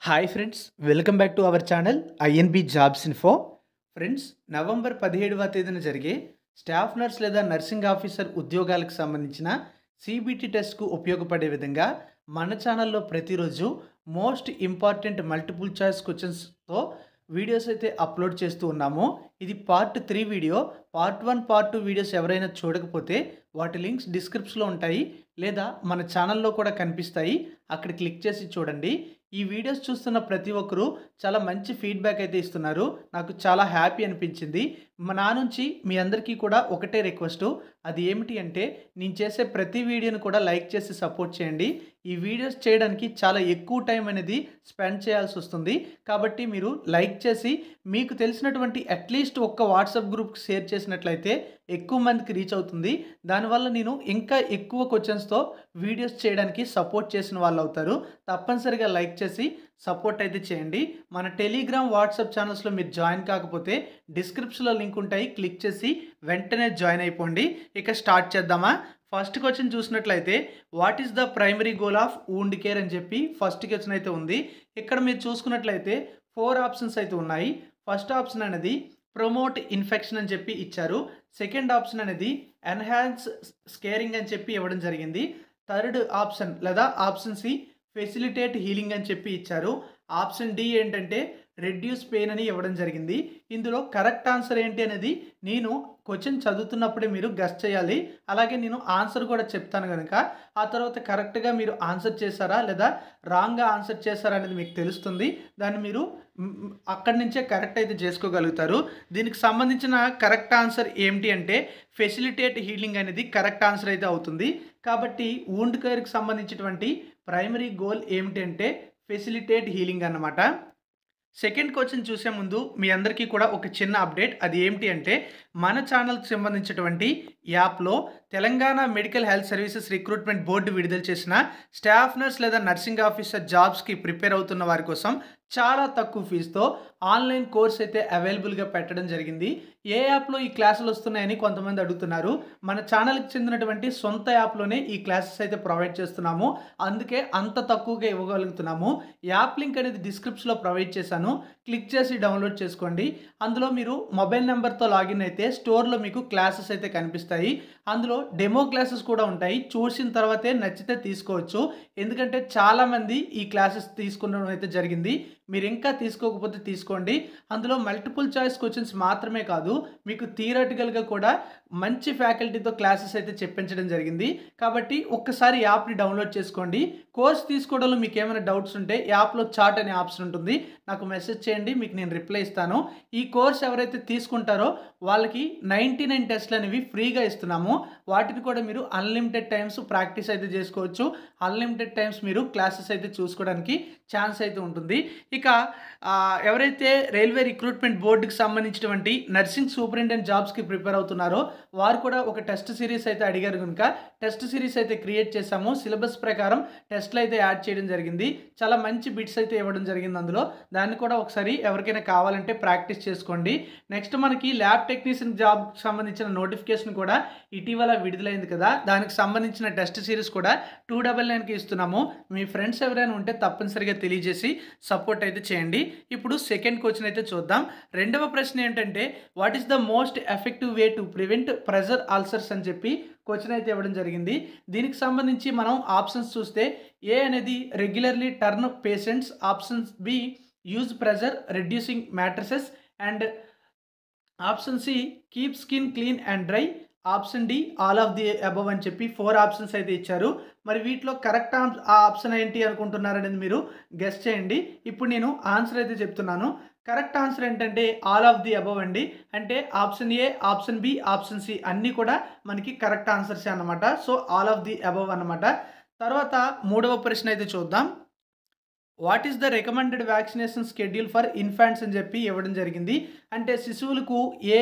Hi friends, welcome back to our channel INB jobs info. Friends, November 17వ తేదీన జరిగే staff nurse లేదా nursing officer ఉద్యోగాలకు సంబంధించిన సిబిటి టెస్ట్కు ఉపయోగపడే విధంగా మన ఛానల్లో ప్రతిరోజు మోస్ట్ ఇంపార్టెంట్ మల్టిపుల్ చాయిస్ క్వశ్చన్స్తో వీడియోస్ అయితే అప్లోడ్ చేస్తూ ఉన్నాము. ఇది part 3 video. Part 1, part 2 videos ఎవరైనా చూడకపోతే వాటి లింక్స్ డిస్క్రిప్షన్లో ఉంటాయి, లేదా మన ఛానల్లో కూడా కనిపిస్తాయి. అక్కడ క్లిక్ చేసి చూడండి. ఈ వీడియోస్ చూస్తున్న ప్రతి ఒక్కరూ చాలా మంచి ఫీడ్బ్యాక్ అయితే ఇస్తున్నారు. నాకు చాలా హ్యాపీ అనిపించింది. నా నుంచి మీ అందరికీ కూడా ఒకటే రిక్వెస్ట్, అది ఏమిటి అంటే నేను చేసే ప్రతి వీడియోని కూడా లైక్ చేసి సపోర్ట్ చేయండి. ఈ వీడియోస్ చేయడానికి చాలా ఎక్కువ టైం అనేది స్పెండ్ చేయాల్సి వస్తుంది. కాబట్టి మీరు లైక్ చేసి మీకు తెలిసినటువంటి అట్లీస్ట్ ఒక్క వాట్సాప్ గ్రూప్కి షేర్ చేసినట్లయితే ఎక్కువ మందికి రీచ్ అవుతుంది. దానివల్ల నేను ఇంకా ఎక్కువ క్వశ్చన్స్తో వీడియోస్ చేయడానికి సపోర్ట్ చేసిన వాళ్ళు అవుతారు. తప్పనిసరిగా లైక్ చేసి సపోర్ట్ అయితే చేయండి. మన టెలిగ్రామ్, వాట్సాప్ ఛానల్స్లో మీరు జాయిన్ కాకపోతే డిస్క్రిప్షన్లో లింక్ ఉంటాయి, క్లిక్ చేసి వెంటనే జాయిన్ అయిపోండి. ఇక స్టార్ట్ చేద్దామా? ఫస్ట్ క్వశ్చన్ చూసినట్లయితే what is the primary goal of wound care అని చెప్పి ఫస్ట్ క్వశ్చన్ అయితే ఉంది. ఇక్కడ మీరు చూసుకున్నట్లయితే 4 ఆప్షన్స్ అయితే ఉన్నాయి. ఫస్ట్ ఆప్షన్ అనేది ప్రమోట్ ఇన్ఫెక్షన్ అని చెప్పి ఇచ్చారు. సెకండ్ ఆప్షన్ అనేది ఎన్హాన్స్ స్కేరింగ్ అని చెప్పి ఇవ్వడం జరిగింది. థర్డ్ ఆప్షన్ లేదా ఆప్షన్ సి ఫెసిలిటేట్ హీలింగ్ అని చెప్పి ఇచ్చారు. ఆప్షన్ డి ఏంటంటే రెడ్యూస్ పెయిన్ అని ఇవ్వడం జరిగింది. ఇందులో కరెక్ట్ ఆన్సర్ ఏంటి అనేది నేను క్వశ్చన్ చదువుతున్నప్పుడే మీరు గెస్ చేయాలి. అలాగే నేను ఆన్సర్ కూడా చెప్తాను కనుక ఆ తర్వాత కరెక్ట్గా మీరు ఆన్సర్ చేశారా లేదా రాంగ్గా ఆన్సర్ చేశారా అనేది మీకు తెలుస్తుంది. దాన్ని మీరు అక్కడి నుంచే కరెక్ట్ అయితే చేసుకోగలుగుతారు. దీనికి సంబంధించిన కరెక్ట్ ఆన్సర్ ఏమిటి అంటే ఫెసిలిటేట్ హీలింగ్ అనేది కరెక్ట్ ఆన్సర్ అయితే అవుతుంది. కాబట్టి వూండ్ కేర్కి సంబంధించినటువంటి ప్రైమరీ గోల్ ఏమిటి అంటే ఫెసిలిటేట్ హీలింగ్ అన్నమాట. సెకండ్ క్వశ్చన్ చూసే ముందు మీ అందరికీ కూడా ఒక చిన్న అప్డేట్. అది ఏమిటి అంటే మన ఛానల్కి సంబంధించినటువంటి యాప్లో Telangana medical health services recruitment board విడుదల చేసిన స్టాఫ్ నర్స్ లేదా నర్సింగ్ ఆఫీసర్ జాబ్స్కి ప్రిపేర్ అవుతున్న వారి కోసం చాలా తక్కువ ఫీజుతో ఆన్లైన్ కోర్స్ అయితే అవైలబుల్గా పెట్టడం జరిగింది. ఏ యాప్లో ఈ క్లాసులు వస్తున్నాయని కొంతమంది అడుగుతున్నారు. మన ఛానల్కి చెందినటువంటి సొంత యాప్లోనే ఈ క్లాసెస్ అయితే ప్రొవైడ్ చేస్తున్నాము. అందుకే అంత తక్కువగా ఇవ్వగలుగుతున్నాము. యాప్ లింక్ అనేది డిస్క్రిప్షన్లో ప్రొవైడ్ చేశాను, క్లిక్ చేసి డౌన్లోడ్ చేసుకోండి. అందులో మీరు మొబైల్ నెంబర్తో లాగిన్ అయితే స్టోర్లో మీకు క్లాసెస్ అయితే కనిపిస్తాయి. అందులో డెమో క్లాసెస్ కూడా ఉంటాయి. చూసిన తర్వాతే నచ్చితే తీసుకోవచ్చు. ఎందుకంటే చాలామంది ఈ క్లాసెస్ తీసుకునడం అయితే జరిగింది. మీరు ఇంకా తీసుకోకపోతే తీసుకోండి. అందులో మల్టిపుల్ చాయిస్ క్వశ్చన్స్ మాత్రమే కాదు, మీకు థియరటికల్గా కూడా మంచి ఫ్యాకల్టీతో క్లాసెస్ అయితే చెప్పించడం జరిగింది. కాబట్టి ఒక్కసారి యాప్ని డౌన్లోడ్ చేసుకోండి. కోర్స్ తీసుకోవడంలో మీకు ఏమైనా డౌట్స్ ఉంటే యాప్లో చాట్ అనే ఆప్షన్ ఉంటుంది, నాకు మెసేజ్ చేయండి, మీకు నేను రిప్లై ఇస్తాను. ఈ కోర్స్ ఎవరైతే తీసుకుంటారో వాళ్ళకి 99 టెస్ట్లు అనేవి ఫ్రీగా ఇస్తున్నాము. వాటిని కూడా మీరు అన్లిమిటెడ్ టైమ్స్ ప్రాక్టీస్ అయితే చేసుకోవచ్చు. అన్లిమిటెడ్ టైమ్స్ మీరు క్లాసెస్ అయితే చూసుకోవడానికి ఛాన్స్ అయితే ఉంటుంది. ఇక ఎవరైతే రైల్వే రిక్రూట్మెంట్ బోర్డుకి సంబంధించినటువంటి నర్సింగ్ సూపరింటెండెంట్ జాబ్స్కి ప్రిపేర్ అవుతున్నారో వారు కూడా ఒక టెస్ట్ సిరీస్ అయితే అడిగారు కనుక టెస్ట్ సిరీస్ అయితే క్రియేట్ చేశాము. సిలబస్ ప్రకారం టెస్ట్లు అయితే యాడ్ చేయడం జరిగింది. చాలా మంచి బిట్స్ అయితే ఇవ్వడం జరిగింది అందులో. దాన్ని కూడా ఒకసారి ఎవరికైనా కావాలంటే ప్రాక్టీస్ చేసుకోండి. నెక్స్ట్ మనకి ల్యాబ్ టెక్నీషియన్ జాబ్కి సంబంధించిన నోటిఫికేషన్ కూడా ఇటీవల విడుదలైంది కదా, దానికి సంబంధించిన టెస్ట్ సిరీస్ కూడా 299కి ఇస్తున్నాము. మీ ఫ్రెండ్స్ ఎవరైనా ఉంటే తప్పనిసరిగా తెలియజేసి సపోర్ట్ అయితే చేయండి. ఇప్పుడు సెకండ్ క్వశ్చన్ అయితే చూద్దాం. రెండవ ప్రశ్న ఏంటంటే what is the most effective way to prevent pressure ulcers అని చెప్పి క్వశ్చన్ అయితే ఇవ్వడం జరిగింది. దీనికి సంబంధించి మనం ఆప్షన్స్ చూస్తే ఏ అనేది regularly turn patients, options B use pressure reducing mattresses, and option C keep skin clean and dry, option D all of the above అని చెప్పి 4 ఆప్షన్స్ అయితే ఇచ్చారు. మరి వీటిలో కరెక్ట్ ఆప్షన్ ఏంటి అనుకుంటున్నారు అనేది మీరు గెస్ చేయండి. ఇప్పుడు నేను ఆన్సర్ అయితే చెప్తున్నాను. కరెక్ట్ ఆన్సర్ ఏంటంటే ఆల్ ఆఫ్ ది అబవ్ అండి. అంటే option A, option B, option C అన్నీ కూడా మనకి కరెక్ట్ ఆన్సర్సే అన్నమాట. So all of the above అన్నమాట. తర్వాత మూడవ ప్రశ్న అయితే చూద్దాం. What is the recommended vaccination schedule for infants అని చెప్పి ఇవ్వడం జరిగింది. అంటే శిశువులకు ఏ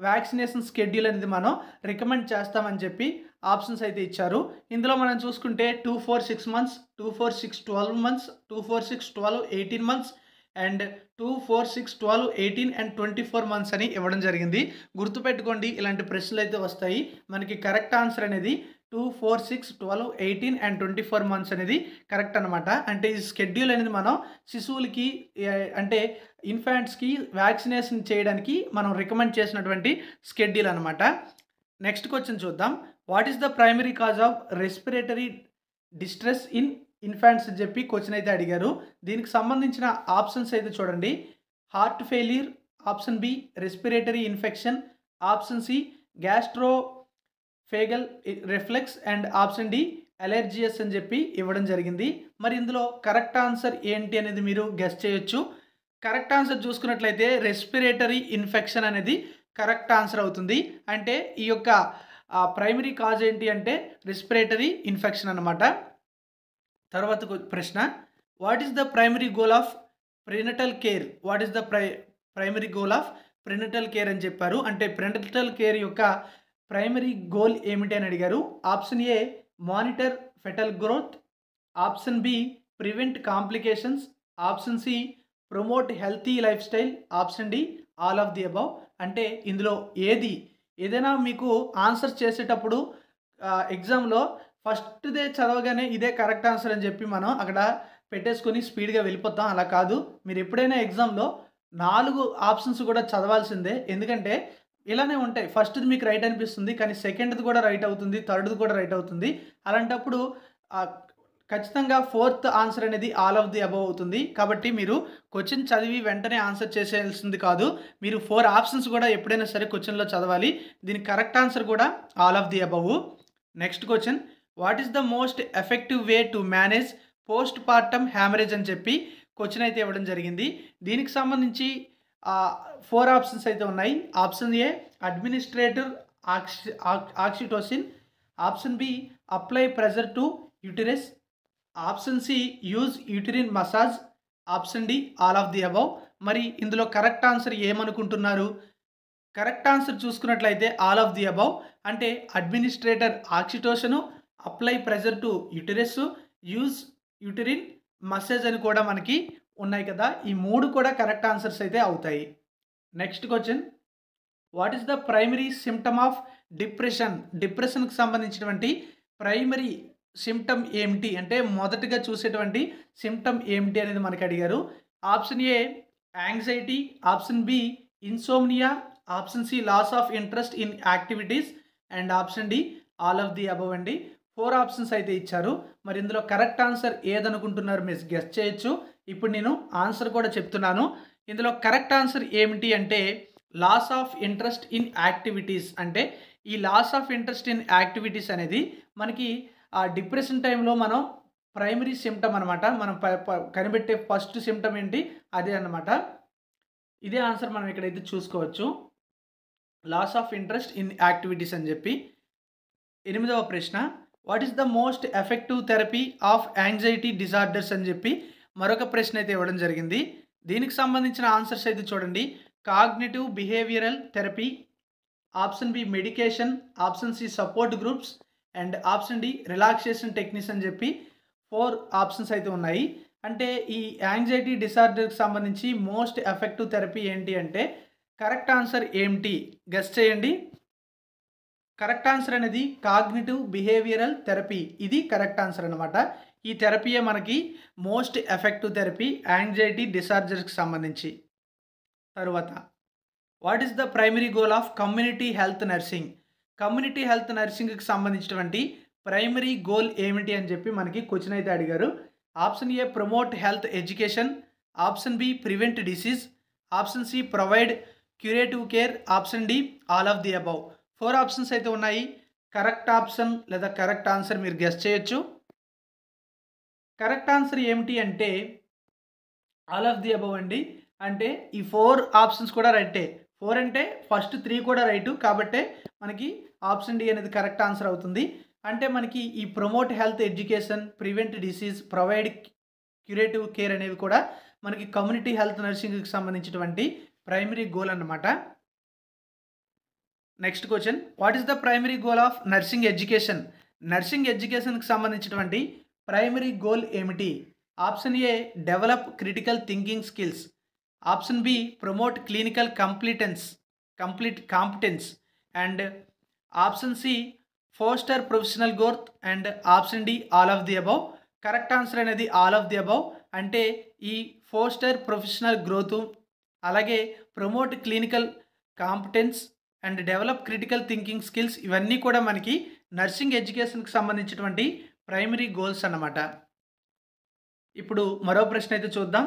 వ్యాక్సినేషన్ షెడ్యూల్ అనేది మనం రికమెండ్ చేస్తామని చెప్పి ఆప్షన్స్ అయితే ఇచ్చారు. ఇందులో మనం చూసుకుంటే 2, 4, 6 months, 2, 4, 6, 12 months, 2, 4, 6, 12, 18 months and 2, 4, 6, 12, 18 and 24 months అని ఇవ్వడం జరిగింది. గుర్తుపెట్టుకోండి, ఇలాంటి ప్రశ్నలు అయితే వస్తాయి. మనకి కరెక్ట్ ఆన్సర్ అనేది 2, 4, 6, 12, 18 అండ్ 24 మంత్స్ అనేది కరెక్ట్ అనమాట. అంటే ఈ షెడ్యూల్ అనేది మనం శిశువులకి అంటే ఇన్ఫాంట్స్‌కి వ్యాక్సినేషన్ చేయడానికి మనం రికమెండ్ చేసినటువంటి షెడ్యూల్ అనమాట. నెక్స్ట్ క్వెషన్ చూద్దాం. What is the primary cause of respiratory distress in infants అని చెప్పి క్వెషన్ అయితే అడిగారు. దీనికి సంబంధించిన ఆప్షన్స్ అయితే చూడండి. Heart failure, option B respiratory infection, option C gastroesophageal reflex and option D allergies అని చెప్పి ఇవ్వడం జరిగింది. మరి ఇందులో కరెక్ట్ ఆన్సర్ ఏంటి అనేది మీరు గెస్ చేయొచ్చు. కరెక్ట్ ఆన్సర్ చూసుకున్నట్లయితే రెస్పిరేటరీ ఇన్ఫెక్షన్ అనేది కరెక్ట్ ఆన్సర్ అవుతుంది. అంటే ఈ యొక్క ప్రైమరీ కాజ్ ఏంటి అంటే రెస్పిరేటరీ ఇన్ఫెక్షన్ అనమాట. తర్వాత ప్రశ్న, what is the primary goal of prenatal care? What is the primary goal of prenatal care అని చెప్పారు. అంటే ప్రినటల్ కేర్ యొక్క ప్రైమరీ గోల్ ఏమిటి అని అడిగారు. Option A monitor foetal growth, option B prevent complications, option C promote healthy lifestyle, option D all of the above. అంటే ఇందులో ఏదైనా మీకు ఆన్సర్ చేసేటప్పుడు ఎగ్జామ్లో ఫస్ట్దే చదవగానే ఇదే కరెక్ట్ ఆన్సర్ అని చెప్పి మనం అక్కడ పెట్టేసుకొని స్పీడ్గా వెళ్ళిపోతాం. అలా కాదు, మీరు ఎప్పుడైనా ఎగ్జామ్లో 4 ఆప్షన్స్ కూడా చదవాల్సిందే. ఎందుకంటే ఇలానే ఉంటాయి. ఫస్ట్ది మీకు రైట్ అనిపిస్తుంది, కానీ సెకండ్ది కూడా రైట్ అవుతుంది, థర్డ్ది కూడా రైట్ అవుతుంది. అలాంటప్పుడు ఖచ్చితంగా ఫోర్త్ ఆన్సర్ అనేది ఆల్ ఆఫ్ ది అబౌవ్ అవుతుంది. కాబట్టి మీరు క్వశ్చన్ చదివి వెంటనే ఆన్సర్ చేసేయాల్సింది కాదు. మీరు 4 ఆప్షన్స్ కూడా ఎప్పుడైనా సరే క్వశ్చన్లో చదవాలి. దీనికి కరెక్ట్ ఆన్సర్ కూడా all of the above. Next question, what is the most effective way to manage post partum haemorrhage అని చెప్పి క్వశ్చన్ అయితే ఇవ్వడం జరిగింది. దీనికి సంబంధించి 4 ఆప్షన్స్ అయితే ఉన్నాయి. Option A administrative oxytocin, option B apply pressure to uterus, option C use uterine massage, option D all of the above. మరి ఇందులో కరెక్ట్ ఆన్సర్ ఏమనుకుంటున్నారు? కరెక్ట్ ఆన్సర్ చూసుకున్నట్లయితే ఆల్ ఆఫ్ ది అబౌవ్. అంటే administrator oxytocin, apply pressure to uterus, use uterine massage అని కూడా మనకి ఉన్నాయి కదా. ఈ 3 కూడా కరెక్ట్ ఆన్సర్స్ అయితే అవుతాయి. Next question, what is the primary symptom of depression? డిప్రెషన్కి సంబంధించినటువంటి ప్రైమరీ సిమ్టమ్ ఏమిటి అంటే మొదటగా చూసేటువంటి సిమ్టమ్ ఏమిటి అనేది మనకి అడిగారు. Option A anxiety, option B insomnia, option C loss of interest in activities and option D all of the above అండి. 4 ఆప్షన్స్ అయితే ఇచ్చారు. మరి ఇందులో కరెక్ట్ ఆన్సర్ ఏదనుకుంటున్నారు మీరు గెస్ చేయొచ్చు. ఇప్పుడు నేను ఆన్సర్ కూడా చెప్తున్నాను. ఇందులో కరెక్ట్ ఆన్సర్ ఏమిటి అంటే loss of interest in activities. అంటే ఈ loss of interest in activities అనేది మనకి ఆ డిప్రెషన్ టైంలో మనం ప్రైమరీ సిమ్టమ్ అనమాట. మనం కనిపెట్టే ఫస్ట్ సిమ్టమ్ ఏంటి అదే అనమాట. ఇదే ఆన్సర్ మనం ఇక్కడైతే చూసుకోవచ్చు, loss of interest in activities అని చెప్పి. 8వ ప్రశ్న, what is the most effective therapy of anxiety disorders అని చెప్పి మరొక ప్రశ్న అయితే ఇవ్వడం జరిగింది. దీనికి సంబంధించిన ఆన్సర్స్ అయితే చూడండి. Cognitive behavioural therapy, option B medication, option C support groups and option D relaxation techniques అని చెప్పి 4 ఆప్షన్స్ అయితే ఉన్నాయి. అంటే ఈ యాంగ్జైటీ డిసార్డర్కి సంబంధించి మోస్ట్ ఎఫెక్టివ్ థెరపీ ఏంటి అంటే కరెక్ట్ ఆన్సర్ ఏమిటి గెస్ చేయండి. కరెక్ట్ ఆన్సర్ అనేది కాగ్నిటివ్ బిహేవియరల్ థెరపీ. ఇది కరెక్ట్ ఆన్సర్ అనమాట. ఈ థెరపీయే మనకి మోస్ట్ ఎఫెక్టివ్ థెరపీ యాంగ్జైటీ డిసార్డర్స్కి సంబంధించి. తరువాత, what is the primary goal of community health nursing? Community health నర్సింగ్కి సంబంధించినటువంటి ప్రైమరీ గోల్ ఏమిటి అని చెప్పి మనకి క్వశ్చన్ అయితే అడిగారు. Option A promote health education, option B prevent disease, option C provide curative care, option D all of the above. 4 options అయితే ఉన్నాయి. కరెక్ట్ ఆప్షన్ లేదా కరెక్ట్ ఆన్సర్ మీరు గెస్ చేయొచ్చు. కరెక్ట్ ఆన్సర్ ఏమిటి అంటే ఆల్ ఆఫ్ ది అబౌవ్ అండి. అంటే ఈ 4 ఆప్షన్స్ కూడా రైటే. 4 అంటే ఫస్ట్ 3 కూడా రైటు, కాబట్టే మనకి ఆప్షన్ డి అనేది కరెక్ట్ ఆన్సర్ అవుతుంది. అంటే మనకి ఈ promote health education, prevent disease, provide curative care అనేవి కూడా మనకి కమ్యూనిటీ హెల్త్ నర్సింగ్కి సంబంధించినటువంటి ప్రైమరీ గోల్ అన్నమాట. Next question, what is the primary goal of nursing education? నర్సింగ్ ఎడ్యుకేషన్కి సంబంధించినటువంటి ప్రైమరీ గోల్ ఏమిటి? Option A develop critical thinking skills, option B promote clinical competence and option C foster professional growth and option D all of the above. Correct answer అనేది all of the above. అంటే ఈ foster professional growth, అలాగే promote clinical competence and develop critical thinking skills, ఇవన్నీ కూడా మనకి nursing ఎడ్యుకేషన్కి సంబంధించినటువంటి primary goals అన్నమాట. ఇప్పుడు మరో ప్రశ్న అయితే చూద్దాం.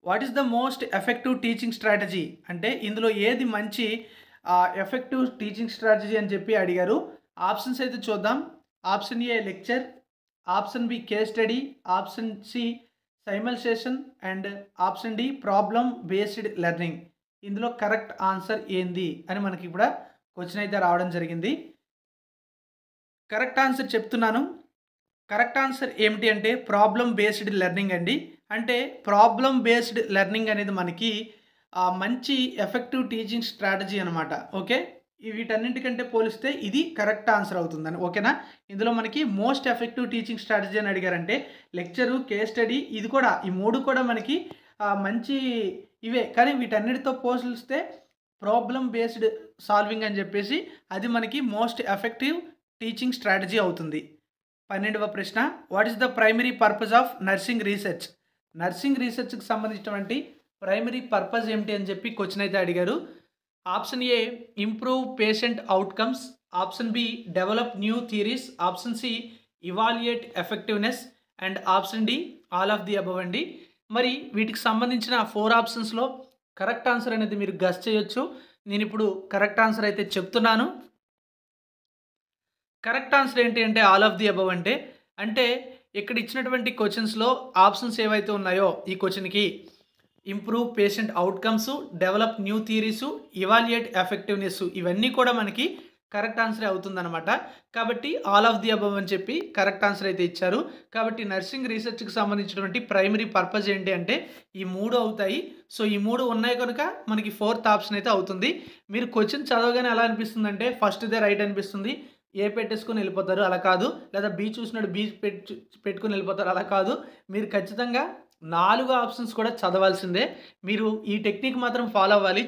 What is the most effective teaching strategy? అంటే ఇందులో ఏది మంచి ఎఫెక్టివ్ టీచింగ్ స్ట్రాటజీ అని చెప్పి అడిగారు. ఆప్షన్స్ అయితే చూద్దాం. Option A lecture, option B case study, option C simulation and option D problem based learning. ఇందులో కరెక్ట్ ఆన్సర్ ఏంది అని మనకి ఇప్పుడు క్వశ్చన్ అయితే రావడం జరిగింది. కరెక్ట్ ఆన్సర్ చెప్తున్నాను. కరెక్ట్ ఆన్సర్ ఏమిటి అంటే ప్రాబ్లమ్ బేస్డ్ లెర్నింగ్ అండి. అంటే ప్రాబ్లమ్ బేస్డ్ లెర్నింగ్ అనేది మనకి మంచి ఎఫెక్టివ్ టీచింగ్ స్ట్రాటజీ అనమాట. ఓకే, వీటన్నింటికంటే పోలిస్తే ఇది కరెక్ట్ ఆన్సర్ అవుతుందని. ఓకేనా, ఇందులో మనకి మోస్ట్ ఎఫెక్టివ్ టీచింగ్ స్ట్రాటజీ అని అడిగారంటే లెక్చరు, కేస్ స్టడీ, ఇది కూడా, ఈ మూడు కూడా మనకి మంచి ఇవే. కానీ వీటన్నిటితో పోలిస్తే ప్రాబ్లమ్ బేస్డ్ సాల్వింగ్ అని చెప్పేసి అది మనకి మోస్ట్ ఎఫెక్టివ్ టీచింగ్ స్ట్రాటజీ అవుతుంది. 12వ ప్రశ్న, what is the primary purpose of nursing research? Nursing రీసెర్చ్కి సంబంధించినటువంటి ప్రైమరీ పర్పస్ ఏమిటి అని చెప్పి క్వశ్చన్ అయితే అడిగారు. Option A improve patient outcomes, option B develop new theories, option C evaluate effectiveness and option D all of the above అండి. మరి వీటికి సంబంధించిన 4 ఆప్షన్స్లో కరెక్ట్ ఆన్సర్ అనేది మీరు గెస్ చేయొచ్చు. నేను ఇప్పుడు కరెక్ట్ ఆన్సర్ అయితే చెప్తున్నాను. కరెక్ట్ ఆన్సర్ ఏంటి అంటే ఆల్ ఆఫ్ ది అబవ్. అంటే ఇక్కడ ఇచ్చినటువంటి క్వశ్చన్స్లో ఆప్షన్స్ ఏవైతే ఉన్నాయో ఈ క్వశ్చన్కి improve patient outcomes, develop new theories, evaluate effectiveness, ఇవన్నీ కూడా మనకి కరెక్ట్ ఆన్సరే అవుతుందన్నమాట. కాబట్టి ఆల్ ఆఫ్ ది అబవ్ అని చెప్పి కరెక్ట్ ఆన్సర్ అయితే ఇచ్చారు. కాబట్టి నర్సింగ్ రీసెర్చ్కి సంబంధించినటువంటి ప్రైమరీ పర్పస్ ఏంటి అంటే ఈ 3 అవుతాయి. సో ఈ 3 ఉన్నాయి కనుక మనకి 4th ఆప్షన్ అయితే అవుతుంది. మీరు క్వశ్చన్ చదవగానే ఎలా అనిపిస్తుందంటే ఫస్ట్దే రైట్ అనిపిస్తుంది, ఏ పెట్టేసుకొని వెళ్ళిపోతారు, అలా కాదు. లేదా బి చూసినట్టు బి పెట్టుకుని వెళ్ళిపోతారు, అలా కాదు. మీరు ఖచ్చితంగా 4 ఆప్షన్స్ కూడా చదవాల్సిందే. మీరు ఈ టెక్నిక్ మాత్రం ఫాలో అవ్వాలి.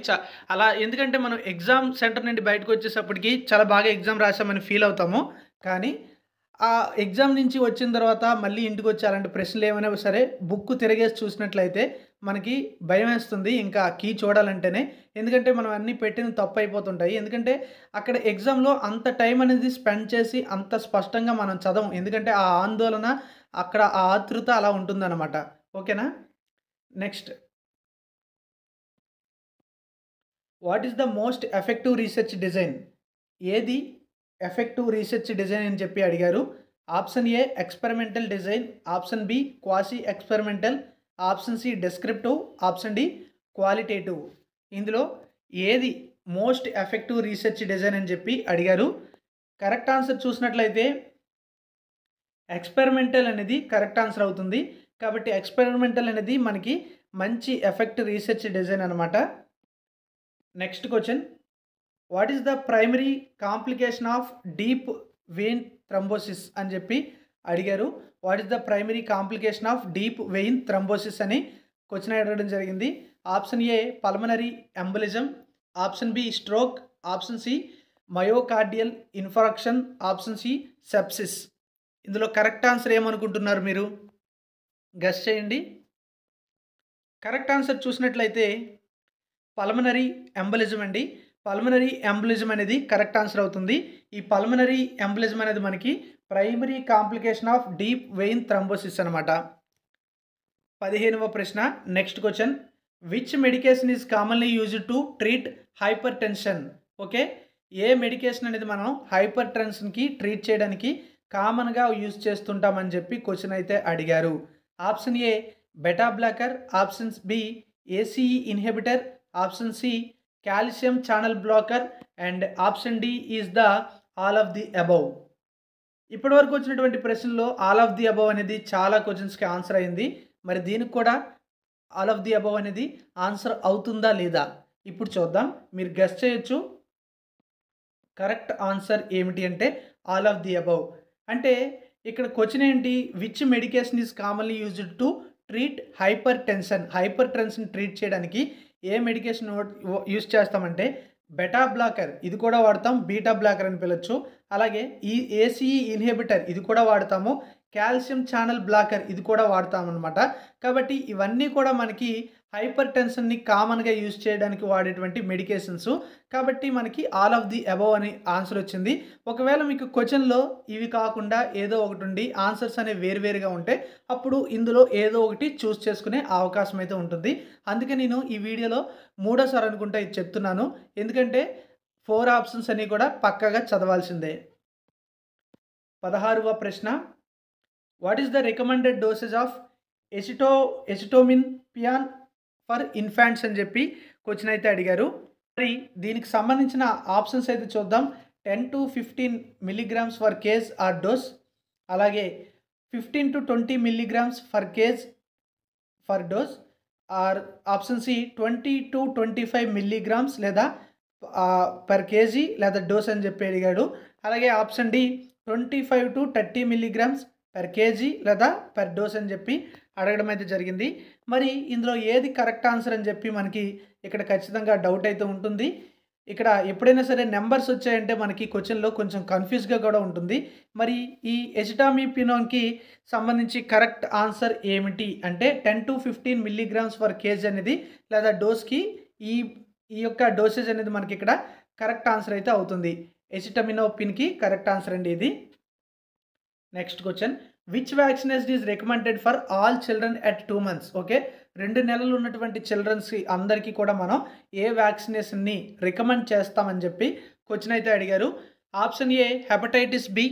అలా ఎందుకంటే మనం ఎగ్జామ్ సెంటర్ నుండి బయటకు వచ్చేటప్పటికి చాలా బాగా ఎగ్జామ్ రాసామని ఫీల్ అవుతాము. కానీ ఆ ఎగ్జామ్ నుంచి వచ్చిన తర్వాత మళ్ళీ ఇంటికి వచ్చి అలాంటి ప్రశ్నలు ఏమైనా సరే బుక్ తిరగేసి చూసినట్లయితే మనకి భయం వేస్తుంది ఇంకా కీ చూడాలంటేనే. ఎందుకంటే మనం అన్నీ పెట్టిన తప్పు అయిపోతుంటాయి. ఎందుకంటే అక్కడ ఎగ్జామ్లో అంత టైం అనేది స్పెండ్ చేసి అంత స్పష్టంగా మనం చదవం. ఎందుకంటే ఆ ఆందోళన, అక్కడ ఆ ఆతృత అలా ఉంటుందన్నమాట. ఓకేనా, next, what is the most effective research design? ఏది ఎఫెక్టివ్ రీసెర్చ్ డిజైన్ అని చెప్పి అడిగారు. Option A experimental design, option B quasi experimental, option C descriptive, option D qualitative. ఇందులో ఏది మోస్ట్ ఎఫెక్టివ్ రీసెర్చ్ డిజైన్ అని చెప్పి అడిగారు. కరెక్ట్ ఆన్సర్ చూసినట్లయితే ఎక్స్పెరిమెంటల్ అనేది కరెక్ట్ ఆన్సర్ అవుతుంది. కాబట్టి ఎక్స్పెరిమెంటల్ అనేది మనకి మంచి ఎఫెక్టివ్ రీసెర్చ్ డిజైన్ అనమాట. Next question, what is the primary complication of deep vein thrombosis అని చెప్పి అడిగారు. What is the primary complication of deep vein thrombosis అని క్వశ్చన్ అడగడం జరిగింది. Option A pulmonary embolism, option B stroke, option C myocardial infarction, option C sepsis. ఇందులో correct answer ఏమనుకుంటున్నారు మీరు? Guess చేయండి. కరెక్ట్ ఆన్సర్ చూసినట్లయితే పల్మనరీ ఎంబలిజం అండి. Pulmonary embolism అనేది కరెక్ట్ ఆన్సర్ అవుతుంది. ఈ పల్మనరీ ఎంబలిజం అనేది మనకి primary complication of deep vein thrombosis అనమాట. 15వ ప్రశ్న, next question, which medication is commonly used to treat hypertension? Okay, ఏ మెడికేషన్ అనేది మనం హైపర్ టెన్షన్కి ట్రీట్ చేయడానికి కామన్గా యూజ్ చేస్తుంటామని చెప్పి క్వశ్చన్ అయితే అడిగారు. Option A beta blocker, option B ACE inhibitor, option C calcium channel blocker and option D is the all of the above. ఇప్పటివరకు వచ్చినటువంటి ప్రశ్నలో ఆల్ ఆఫ్ ది అబవ్ అనేది చాలా క్వశ్చన్స్కి ఆన్సర్ అయింది. మరి దీనికి కూడా ఆల్ ఆఫ్ ది అబవ్ అనేది ఆన్సర్ అవుతుందా లేదా ఇప్పుడు చూద్దాం. మీరు గెస్ చేయొచ్చు. కరెక్ట్ ఆన్సర్ ఏమిటి అంటే ఆల్ ఆఫ్ ది అబవ్. అంటే ఇక్కడ క్వశ్చన్ ఏంటి, which medication is commonly used to treat hyper tension. Hyper tension treat చేయడానికి ఏ మెడికేషన్ యూజ్ చేస్తామంటే బెటా బ్లాకర్ ఇది కూడా వాడతాం, బీటా బ్లాకర్ అని పిలవచ్చు. అలాగే ఈ ఏసీఈ ఇన్హిబిటర్ ఇది కూడా వాడతాము, కాల్షియం ఛానల్ బ్లాకర్ ఇది కూడా వాడతామన్నమాట. కాబట్టి ఇవన్నీ కూడా మనకి హైపర్ టెన్షన్ని కామన్గా యూజ్ చేయడానికి వాడేటువంటి మెడికేషన్స్. కాబట్టి మనకి ఆల్ ఆఫ్ ది అబవ్ అని ఆన్సర్ వచ్చింది. ఒకవేళ మీకు క్వశ్చన్లో ఇవి కాకుండా ఏదో ఒకటి ఉండి ఆన్సర్స్ అనేవి వేరువేరుగా ఉంటే అప్పుడు ఇందులో ఏదో ఒకటి చూస్ చేసుకునే అవకాశం అయితే ఉంటుంది. అందుకే నేను ఈ వీడియోలో మూడోసారి అనుకుంటా ఇది చెప్తున్నాను, ఎందుకంటే 4 ఆప్షన్స్ అన్నీ కూడా పక్కాగా చదవాల్సిందే. 16వ ప్రశ్న, what is the recommended dosage of acetaminophen for infants అని చెప్పి క్వశ్చన్ అయితే అడిగారు. మరి దీనికి సంబంధించిన ఆప్షన్స్ అయితే చూద్దాం. 10 to 15 milligrams per KG or dose, అలాగే 15 to 20 milligrams per KG per dose, or option C 20 to 25 milligrams లేదా పర్ కేజీ లేదా డోస్ అని చెప్పి అడిగాడు. అలాగే option D 25 to 30 milligrams per KG లేదా పర్ డోస్ అని చెప్పి అడగడం అయితే జరిగింది. మరి ఇందులో ఏది కరెక్ట్ ఆన్సర్ అని చెప్పి మనకి ఇక్కడ ఖచ్చితంగా డౌట్ అయితే ఉంటుంది. ఇక్కడ ఎప్పుడైనా సరే నెంబర్స్ వచ్చాయంటే మనకి క్వశ్చన్లో కొంచెం కన్ఫ్యూజ్గా కూడా ఉంటుంది. మరి ఈ ఎసిటామిపినోన్కి సంబంధించి కరెక్ట్ ఆన్సర్ ఏమిటి అంటే 10 to 15 milligrams ఫర్ కేజీ అనేది లేదా డోస్కి ఈ యొక్క డోసేజ్ అనేది మనకి ఇక్కడ కరెక్ట్ ఆన్సర్ అయితే అవుతుంది. ఎసిటమినోపిన్కి కరెక్ట్ ఆన్సర్ అండి ఇది. Next question, which vaccination is recommended for all children at 2 months? Okay, 2 నెలలు ఉన్నటువంటి చిల్డ్రన్స్కి అందరికీ కూడా మనం ఏ వ్యాక్సినేషన్ని రికమెండ్ చేస్తామని చెప్పి క్వశ్చన్ అయితే అడిగారు. Option A hepatitis B,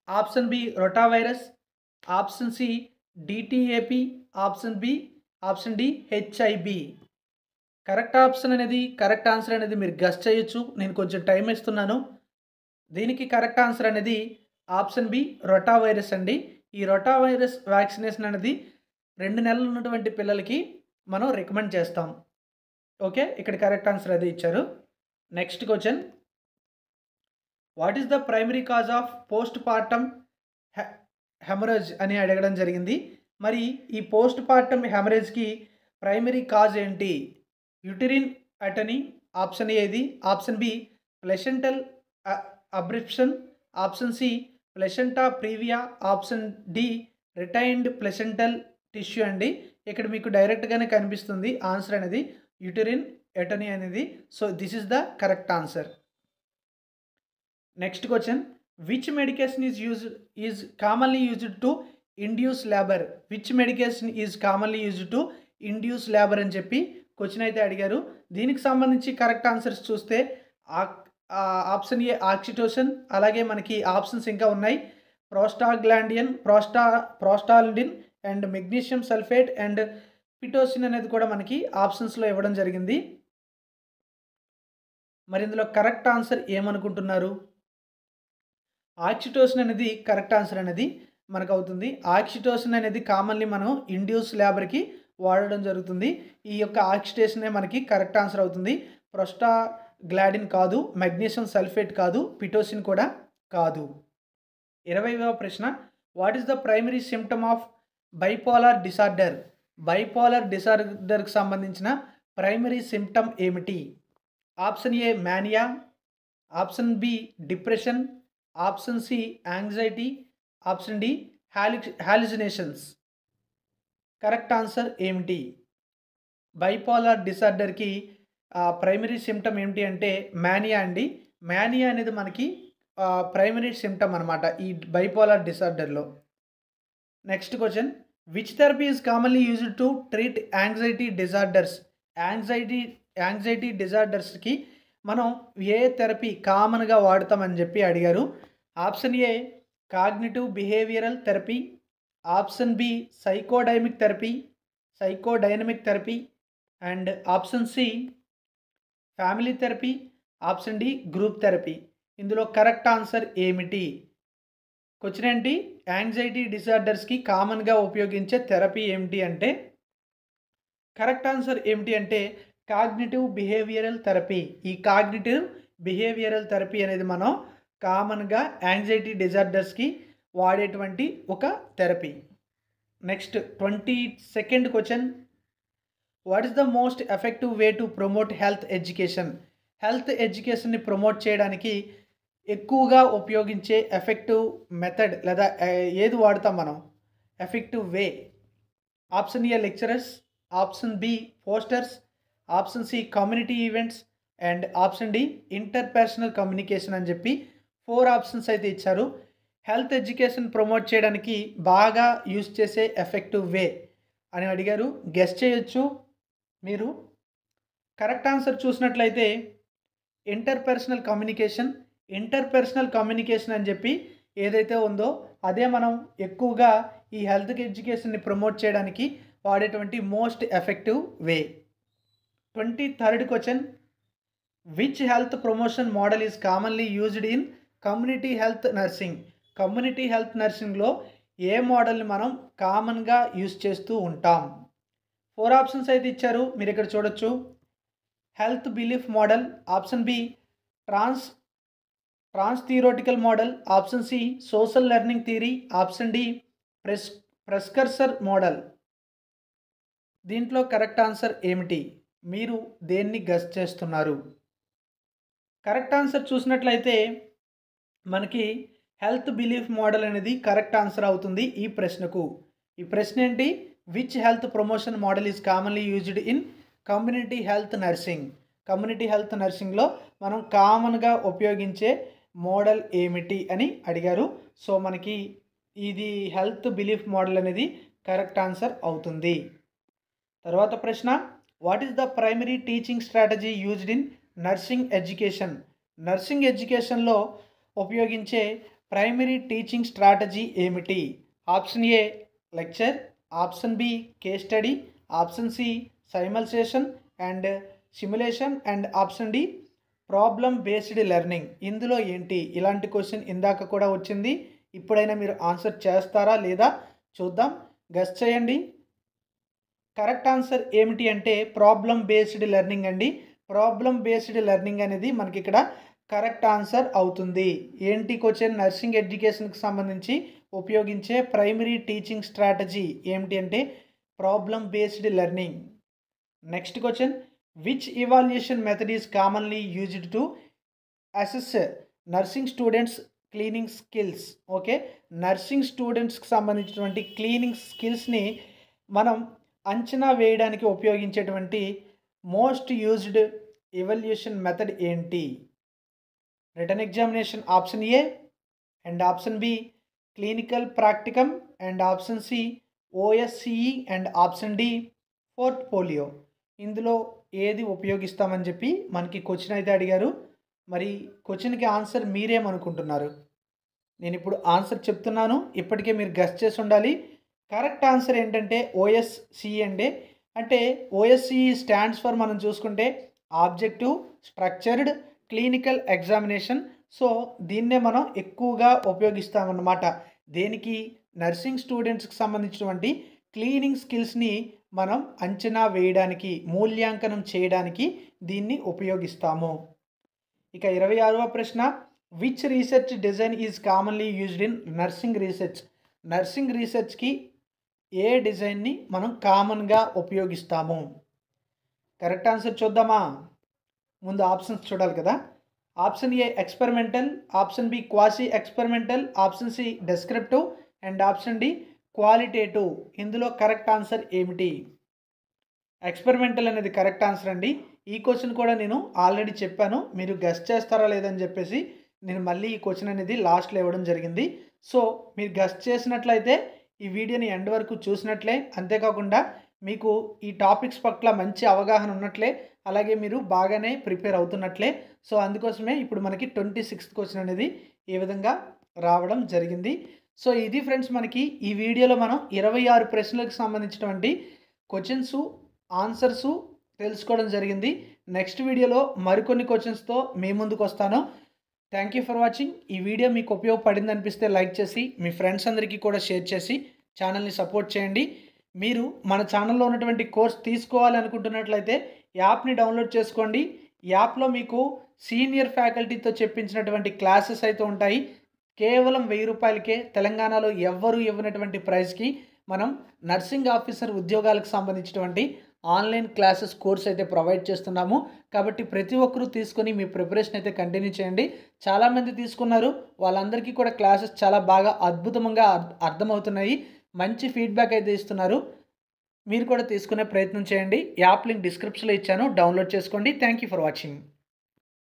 option B rotavirus, option C DTaP, option D HIB. Correct option అనేది కరెక్ట్ ఆన్సర్ అనేది మీరు గెస్ చేయొచ్చు, నేను కొంచెం టైం ఇస్తున్నాను. దీనికి కరెక్ట్ ఆన్సర్ అనేది ఆప్షన్ బి రోటావైరస్ అండి. ఈ రోటావైరస్ వ్యాక్సినేషన్ అనేది 2 నెలలు ఉన్నటువంటి పిల్లలకి మనం రికమెండ్ చేస్తాం. ఓకే, ఇక్కడ కరెక్ట్ ఆన్సర్ అదే ఇచ్చారు. Next question, what is the primary cause of postpartum haemorrhage అని అడగడం జరిగింది. మరి ఈ పోస్ట్ పార్టమ్ హెమరేజ్కి ప్రైమరీ కాజ్ ఏంటి? యూటరిన్ అటనీ, ఆప్షన్ ఏది, option B placental abruption, option C placenta praevia, option D retained placental tissue అండి. ఇక్కడ మీకు డైరెక్ట్గానే కనిపిస్తుంది ఆన్సర్ అనేది యూటరిన్ ఎటనీ అనేది. So this is the correct answer. Next question, which medication is commonly used to induce labour? Which medication is commonly used to induce labour అని చెప్పి question అయితే అడిగారు. దీనికి సంబంధించి కరెక్ట్ ఆన్సర్స్ చూస్తే ఆప్షన్ ఏ ఆక్సిటోసిన్, అలాగే మనకి ఆప్షన్స్ ఇంకా ఉన్నాయి ప్రోస్టాగ్లాండియన్, ప్రోస్టాల్డిన్ అండ్ మెగ్నీషియం సల్ఫేట్ అండ్ పిటోసిన్ అనేది కూడా మనకి ఆప్షన్స్లో ఇవ్వడం జరిగింది. మరి ఇందులో కరెక్ట్ ఆన్సర్ ఏమనుకుంటున్నారు? ఆక్సిటోసిన్ అనేది కరెక్ట్ ఆన్సర్ అనేది మనకు అవుతుంది. ఆక్సిటోసిన్ అనేది కామన్లీ మనం ఇండ్యూస్ లేబర్కి వాడడం జరుగుతుంది. ఈ యొక్క ఆక్సిటోసినే మనకి కరెక్ట్ ఆన్సర్ అవుతుంది. ప్రోస్టాగ్లాండిన్ కాదు, మెగ్నీషియం సల్ఫేట్ కాదు, పిటోసిన్ కూడా కాదు. 20వ ప్రశ్న, what is the primary symptom of bipolar disorder? Bipolar డిసార్డర్కి సంబంధించిన ప్రైమరీ సిమ్టమ్ ఏమిటి? Option A mania, option B depression, option C anxiety, option D hallucinations. Correct answer ఏమిటి? బైపోలార్ డిసార్డర్కి ప్రైమరీ సిమ్టమ్ ఏమిటి అంటే మానియా అండి. మానియా అనేది మనకి ప్రైమరీ సిమ్టమ్ అనమాట ఈ బైపోలార్ డిసార్డర్లో. Next question, which therapy is commonly used to treat anxiety disorders? Anxiety డిజార్డర్స్కి మనం ఏ థెరపీ కామన్గా వాడతామని చెప్పి అడిగారు. Option A cognitive behavioural therapy, option B psychodynamic therapy and option C family therapy, option D group therapy. ఇందులో correct answer ఏమిటి? Question ఏంటి, యాంగ్జైటీ డిసార్డర్స్కి కామన్గా ఉపయోగించే థెరపీ ఏమిటి అంటే కరెక్ట్ ఆన్సర్ ఏమిటి అంటే కాగ్నిటివ్ బిహేవియరల్ థెరపీ. ఈ కాగ్నిటివ్ బిహేవియరల్ థెరపీ అనేది మనం కామన్గా యాంగ్జైటీ డిజార్డర్స్కి వాడేటువంటి ఒక therapy. Next 22nd question, what is the most effective way to promote health education? Health ఎడ్యుకేషన్ని ప్రమోట్ చేయడానికి ఎక్కువగా ఉపయోగించే ఎఫెక్టివ్ మెథడ్ లేదా ఏది వాడతాం మనం? Effective way. Option A lecturers, option B posters, option C community events and option D interpersonal communication అని చెప్పి 4 ఆప్షన్స్ అయితే ఇచ్చారు. హెల్త్ ఎడ్యుకేషన్ ప్రమోట్ చేయడానికి బాగా యూజ్ చేసే ఎఫెక్టివ్ వే అని అడిగారు. గెస్ చేయొచ్చు మీరు. కరెక్ట్ ఆన్సర్ చూసినట్లయితే ఇంటర్పర్సనల్ కమ్యూనికేషన్. ఇంటర్పర్సనల్ కమ్యూనికేషన్ అని చెప్పి ఏదైతే ఉందో అదే మనం ఎక్కువగా ఈ హెల్త్ ఎడ్యుకేషన్ని ప్రమోట్ చేయడానికి వాడేటువంటి most effective way. 23rd question, which health promotion model is commonly used in community health nursing? Community health నర్సింగ్లో ఏ మోడల్ని మనం కామన్గా యూజ్ చేస్తూ ఉంటాం? 4 ఆప్షన్స్ అయితే ఇచ్చారు, మీరు ఇక్కడ చూడొచ్చు. Health belief model, option B transtheoretical model, option C social learning theory, option D precursor model. దీంట్లో కరెక్ట్ ఆన్సర్ ఏమిటి? మీరు దేన్ని గెస్ చేస్తున్నారు? కరెక్ట్ ఆన్సర్ చూసినట్లయితే మనకి హెల్త్ బిలీఫ్ మోడల్ అనేది కరెక్ట్ ఆన్సర్ అవుతుంది ఈ ప్రశ్నకు. ఈ ప్రశ్న ఏంటి? Which health promotion model is commonly used in community health nursing? Community health నర్సింగ్లో మనం కామన్గా ఉపయోగించే మోడల్ ఏమిటి అని అడిగారు. సో మనకి ఇది హెల్త్ బిలీఫ్ మోడల్ అనేది కరెక్ట్ ఆన్సర్ అవుతుంది. తర్వాత ప్రశ్న, what is the primary teaching strategy used in nursing education? Nursing ఎడ్యుకేషన్లో ఉపయోగించే ప్రైమరీ టీచింగ్ స్ట్రాటజీ ఏమిటి? Option A lecture, option B case study, option C simulation and simulation and option D problem based learning. ఇందులో ఏంటి? ఇలాంటి question ఇందాక కూడా వచ్చింది. ఇప్పుడైనా మీరు ఆన్సర్ చేస్తారా లేదా చూద్దాం. గెస్ చేయండి. కరెక్ట్ ఆన్సర్ ఏమిటి అంటే ప్రాబ్లమ్ బేస్డ్ లెర్నింగ్ అండి. ప్రాబ్లమ్ బేస్డ్ లెర్నింగ్ అనేది మనకి ఇక్కడ కరెక్ట్ ఆన్సర్ అవుతుంది. ఏంటి క్వశ్చన్? నర్సింగ్ ఎడ్యుకేషన్కి సంబంధించి ఉపయోగించే ప్రైమరీ టీచింగ్ స్ట్రాటజీ ఏమిటి అంటే problem based learning. Next question, which evaluation method is commonly used to assess nursing students cleaning skills? Okay, nursing స్టూడెంట్స్కి సంబంధించినటువంటి క్లీనింగ్ స్కిల్స్ని మనం అంచనా వేయడానికి ఉపయోగించేటువంటి మోస్ట్ యూజ్డ్ ఇవాల్యుయేషన్ మెథడ్ ఏంటి? Written examination option A and option B clinical practicum and option C OSCE and option D portfolio. ఇందులో ఏది ఉపయోగిస్తామని చెప్పి మనకి క్వశ్చన్ అయితే అడిగారు. మరి క్వశ్చన్కి ఆన్సర్ మీరేమనుకుంటున్నారు? నేను ఇప్పుడు ఆన్సర్ చెప్తున్నాను, ఇప్పటికే మీరు గెస్ చేసి ఉండాలి. కరెక్ట్ ఆన్సర్ ఏంటంటే ఓఎస్సిఈ అండి. అంటే ఓఎస్సిఈ స్టాండ్స్ ఫర్ మనం చూసుకుంటే objective structured clinical examination. So దీన్నే మనం ఎక్కువగా ఉపయోగిస్తామన్నమాట. దేనికి? నర్సింగ్ స్టూడెంట్స్కి సంబంధించినటువంటి క్లీనింగ్ స్కిల్స్ని మనం అంచనా వేయడానికి, మూల్యాంకనం చేయడానికి దీన్ని ఉపయోగిస్తాము. ఇక 26వ ప్రశ్న, which research design is commonly used in nursing research? Nursing రీసెర్చ్కి ఏ డిజైన్ని మనం కామన్గా ఉపయోగిస్తాము? కరెక్ట్ ఆన్సర్ చూద్దామా? ముందు ఆప్షన్స్ చూడాలి కదా. Option A experimental, option B quasi experimental, option C descriptive and option D qualitative. ఇందులో కరెక్ట్ ఆన్సర్ ఏమిటి? ఎక్స్పెరిమెంటల్ అనేది కరెక్ట్ ఆన్సర్ అండి. ఈ క్వశ్చన్ కూడా నేను ఆల్రెడీ చెప్పాను, మీరు గెస్ చేస్తారా లేదని చెప్పేసి నేను మళ్ళీ ఈ క్వశ్చన్ అనేది లాస్ట్లో ఇవ్వడం జరిగింది. సో మీరు గెస్ చేసినట్లయితే ఈ వీడియోని ఎండ్ వరకు చూసినట్లే, అంతేకాకుండా మీకు ఈ టాపిక్స్ పట్ల మంచి అవగాహన ఉన్నట్లే, అలాగే మీరు బాగానే ప్రిపేర్ అవుతున్నట్లే. సో అందుకోసమే ఇప్పుడు మనకి 26th క్వశ్చన్ అనేది ఈ విధంగా రావడం జరిగింది. సో ఇది ఫ్రెండ్స్, మనకి ఈ వీడియోలో మనం 26 ప్రశ్నలకు సంబంధించినటువంటి క్వశ్చన్స్ ఆన్సర్స్ తెలుసుకోవడం జరిగింది. నెక్స్ట్ వీడియోలో మరికొన్ని క్వశ్చన్స్తో మీ ముందుకు వస్తాను. Thank you for watching. ఈ వీడియో మీకు ఉపయోగపడింది అనిపిస్తే లైక్ చేసి మీ ఫ్రెండ్స్ అందరికీ కూడా షేర్ చేసి ఛానల్ని సపోర్ట్ చేయండి. మీరు మన ఛానల్లో ఉన్నటువంటి కోర్స్ తీసుకోవాలి అనుకుంటున్నట్లయితే యాప్ని డౌన్లోడ్ చేసుకోండి. యాప్లో మీకు సీనియర్ ఫ్యాకల్టీతో చెప్పించినటువంటి క్లాసెస్ అయితే ఉంటాయి. కేవలం 1000 రూపాయలకే తెలంగాణలో ఎవ్వరూ ఇవ్వనటువంటి ప్రైస్కి మనం నర్సింగ్ ఆఫీసర్ ఉద్యోగాలకు సంబంధించినటువంటి ఆన్లైన్ క్లాసెస్ కోర్స్ అయితే ప్రొవైడ్ చేస్తున్నాము. కాబట్టి ప్రతి ఒక్కరూ తీసుకొని మీ ప్రిపరేషన్ అయితే కంటిన్యూ చేయండి. చాలామంది తీసుకున్నారు. వాళ్ళందరికీ కూడా క్లాసెస్ చాలా బాగా అద్భుతంగా అర్థమవుతున్నాయి. మంచి ఫీడ్‌బ్యాక్ అయితే ఇస్తున్నారు. మీరు కూడా తీసుకునే ప్రయత్నం చేయండి. యాప్ లింక్ డిస్క్రిప్షన్‌లో ఇచ్చాను. డౌన్‌లోడ్ చేసుకోండి. Thank you for watching.